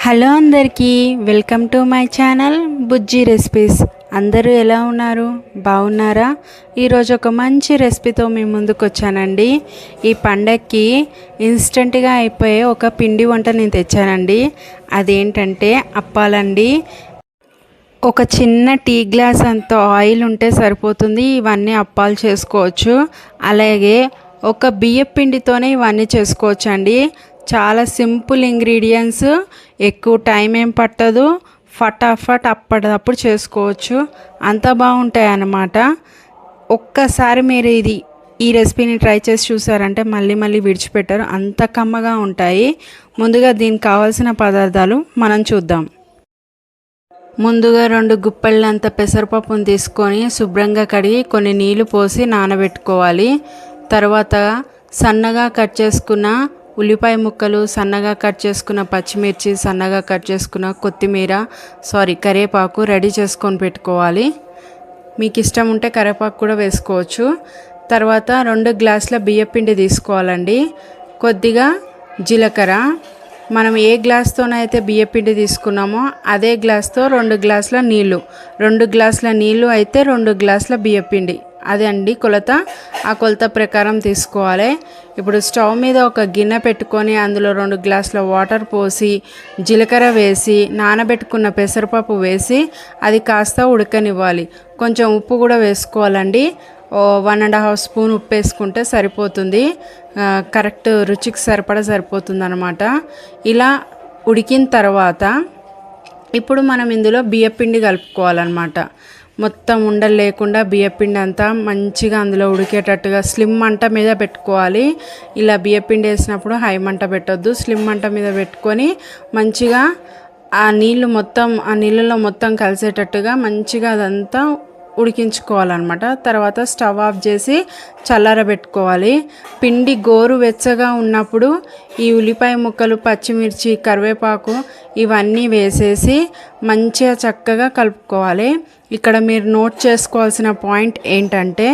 Hello అందరికీ welcome to my channel Bujji recipes. అందరూ ఎలా ఉన్నారు? బాగున్నారా? ఈరోజు ఒక మంచి రెసిపీతో మీ ముందుకు వచ్చానండి. ఈ పండగకి ఇన్స్టెంట్గా అయిపోయే ఒక పిండి వంట నేను తెచ్చానండి. అదేంటంటే అప్పాలండి. ఒక చిన్న టీ గ్లాస్ అంత ఆయిల్ ఉంటే సరిపోతుంది, ఇవన్నీ అప్పాలు చేసుకోవచ్చు. అలాగే ఒక బియ్యం పిండితోనే ఇవన్నీ చేసుకోవచ్చు అండి. చాలా సింపుల్ ఇంగ్రీడియంట్స్, ఎక్కువ టైం ఏం పట్టదు, ఫటాఫట్ అప్పటిదప్పుడు చేసుకోవచ్చు. అంత బాగుంటాయి అన్నమాట. ఒక్కసారి మీరు ఈ రెసిపీని ట్రై చేసి చూసారంటే మళ్ళీ మళ్ళీ విడిచిపెట్టారు, అంత కమ్మగా ఉంటాయి. ముందుగా దీనికి కావాల్సిన పదార్థాలు మనం చూద్దాం. ముందుగా 2 గుప్పెళ్ళంత పెసరపప్పును తీసుకొని శుభ్రంగా కడిగి కొన్ని నీళ్లు పోసి నానబెట్టుకోవాలి. తర్వాత సన్నగా కట్ చేసుకున్న ఉల్లిపాయ ముక్కలు, సన్నగా కట్ చేసుకున్న పచ్చిమిర్చి, సన్నగా కట్ చేసుకున్న కరివేపాకు రెడీ చేసుకొని పెట్టుకోవాలి. మీకు ఇష్టం ఉంటే కరివేపాకు కూడా వేసుకోవచ్చు. తర్వాత 2 గ్లాసుల బియ్యపిండి తీసుకోవాలండి. కొద్దిగా జీలకర్ర, మనం ఏ గ్లాస్తోనైతే బియ్యపిండి తీసుకున్నామో అదే గ్లాస్తో 2 గ్లాసుల నీళ్ళు, 2 గ్లాసుల నీళ్ళు అయితే 2 గ్లాసుల బియ్యపిండి, అదే అండి కొలత. ఆ కొలత ప్రకారం తీసుకోవాలి. ఇప్పుడు స్టవ్ మీద ఒక గిన్నె పెట్టుకొని అందులో 2 గ్లాసుల వాటర్ పోసి జీలకర్ర వేసి నానబెట్టుకున్న పెసరపప్పు వేసి అది కాస్త ఉడకనివ్వాలి. కొంచెం ఉప్పు కూడా వేసుకోవాలండి. 1.5 స్పూన్ ఉప్పు వేసుకుంటే సరిపోతుంది. కరెక్ట్ రుచికి సరిపోతుంది అన్నమాట. ఇలా ఉడికిన తర్వాత ఇప్పుడు మనం ఇందులో బియ్యపిండి కలుపుకోవాలన్నమాట. మొత్తం ఉండలు లేకుండా బియ్యపిండి అంతా మంచిగా అందులో ఉడికేటట్టుగా స్లిమ్ మంట మీద పెట్టుకోవాలి. ఇలా బియ్యపిండి వేసినప్పుడు హై మంట పెట్టొద్దు, స్లిమ్ మంట మీద పెట్టుకొని మంచిగా ఆ నీళ్ళలో మొత్తం కలిసేటట్టుగా మంచిగా అదంతా ఉడికించుకోవాలన్నమాట. తర్వాత స్టవ్ ఆఫ్ చేసి చల్లారబెట్టుకోవాలి. పిండి గోరు వెచ్చగా ఉన్నప్పుడు ఈ ఉల్లిపాయ ముక్కలు, పచ్చిమిర్చి, కరివేపాకు ఇవన్నీ వేసేసి మంచిగా చక్కగా కలుపుకోవాలి. ఇక్కడ మీరు నోట్ చేసుకోవాల్సిన పాయింట్ ఏంటంటే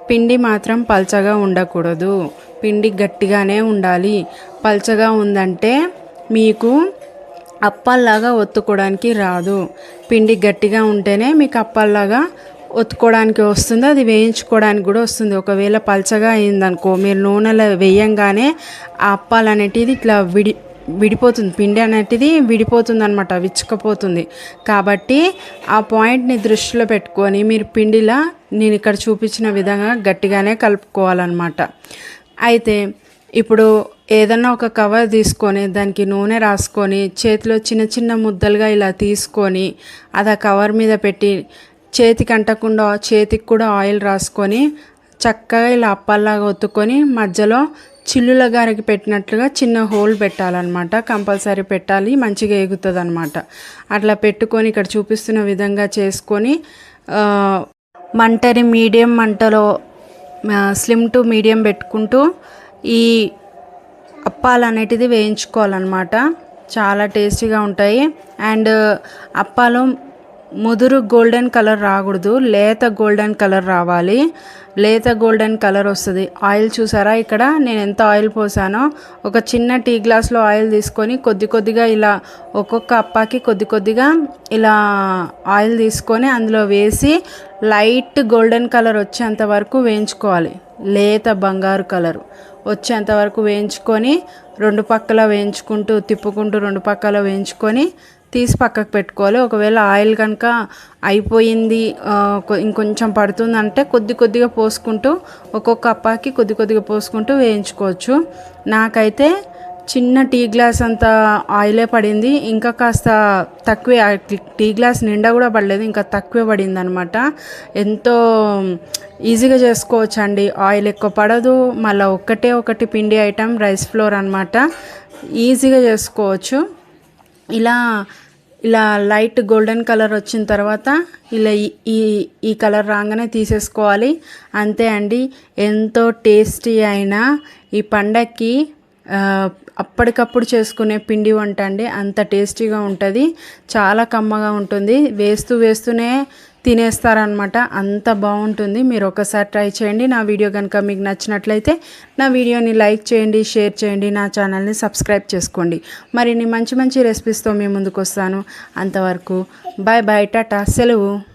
పిండి మాత్రం పల్చగా ఉండకూడదు, పిండి గట్టిగానే ఉండాలి. పల్చగా ఉందంటే మీకు అప్పాల్లాగా ఒత్తుకోవడానికి రాదు. పిండి గట్టిగా ఉంటేనే మీకు అప్పాల్లాగా ఒత్తుకోవడానికి వస్తుంది, అది వేయించుకోవడానికి కూడా వస్తుంది. ఒకవేళ పల్చగా అయిందనుకో, మీరు నూనెలో వేయంగానే ఆ అప్పాలు అనేటిది ఇట్లా విడిపోతుంది, పిండి అనేటిది విడిపోతుంది అనమాట, విచ్చుకపోతుంది. కాబట్టి ఆ పాయింట్ని దృష్టిలో పెట్టుకొని మీరు పిండిలా నేను ఇక్కడ చూపించిన విధంగా గట్టిగానే కలుపుకోవాలన్నమాట. అయితే ఇప్పుడు ఏదన్నా ఒక కవర్ తీసుకొని దానికి నూనె రాసుకొని చేతిలో చిన్న చిన్న ముద్దలుగా ఇలా తీసుకొని అది ఆ కవర్ మీద పెట్టి చేతికి అంటకుండా చేతికి కూడా ఆయిల్ రాసుకొని చక్కగా ఇలా అప్పాల్లాగా ఒత్తుకొని మధ్యలో చిల్లుల గారికి పెట్టినట్లుగా చిన్న హోల్ పెట్టాలన్నమాట. కంపల్సరీ పెట్టాలి, మంచిగా ఎగుతుంది అనమాట. అట్లా పెట్టుకొని ఇక్కడ చూపిస్తున్న విధంగా చేసుకొని మంటని మీడియం మంటలో స్లిమ్ టు మీడియం పెట్టుకుంటూ ఈ అప్పాలు అనేటిది వేయించుకోవాలన్నమాట. చాలా టేస్టీగా ఉంటాయి. అండ్ అప్పాలు ముదురు గోల్డెన్ కలర్ రాకూడదు, లేత గోల్డెన్ కలర్ రావాలి. లేత గోల్డెన్ కలర్ వస్తుంది. ఆయిల్ చూసారా, ఇక్కడ నేను ఎంత ఆయిల్ పోసానో, ఒక చిన్న టీ గ్లాస్లో ఆయిల్ తీసుకొని కొద్దిగా ఇలా ఒక్కొక్క అప్పాకి కొద్దిగా ఇలా ఆయిల్ తీసుకొని అందులో వేసి లైట్ గోల్డెన్ కలర్ వచ్చేంత వరకు వేయించుకోవాలి. లేత బంగారు కలర్ వచ్చేంత వరకు వేయించుకొని 2 పక్కల వేయించుకుంటూ తిప్పుకుంటూ 2 పక్కల వేయించుకొని తీసి పక్కకు పెట్టుకోవాలి. ఒకవేళ ఆయిల్ కనుక అయిపోయింది, ఇంకొంచెం పడుతుందంటే కొద్దిగా పోసుకుంటూ ఒక్కొక్క అప్పాకి కొద్దిగా పోసుకుంటూ వేయించుకోవచ్చు. నాకైతే చిన్న టీ గ్లాస్ అంత ఆయిలే పడింది, ఇంకా కాస్త తక్కువే, టీ గ్లాస్ నిండా కూడా పడలేదు, ఇంకా తక్కువే పడింది అనమాట. ఎంతో ఈజీగా చేసుకోవచ్చు అండి, ఆయిల్ ఎక్కువ పడదు. మళ్ళీ ఒకటి పిండి ఐటమ్ రైస్ ఫ్లోర్ అనమాట, ఈజీగా చేసుకోవచ్చు. ఇలా లైట్ గోల్డెన్ కలర్ వచ్చిన తర్వాత ఇలా ఈ కలర్ రాగానే తీసేసుకోవాలి. అంతే అండి, ఎంతో టేస్టీ అయిన ఈ పండక్కి అప్పటికప్పుడు చేసుకునే పిండి వంట అండి. అంత టేస్టీగా ఉంటుంది, చాలా కమ్మగా ఉంటుంది. వేస్తూనే తినేస్తారనమాట. అంత బాగుంటుంది. మీరు ఒకసారి ట్రై చేయండి. నా వీడియో కనుక మీకు నచ్చినట్లయితే నా వీడియోని లైక్ చేయండి, షేర్ చేయండి, నా ఛానల్ని సబ్స్క్రైబ్ చేసుకోండి. మరిన్ని మంచి మంచి రెసిపీస్తో మీ ముందుకు వస్తాను. అంతవరకు బాయ్ బాయ్, టాటా, సెలవు.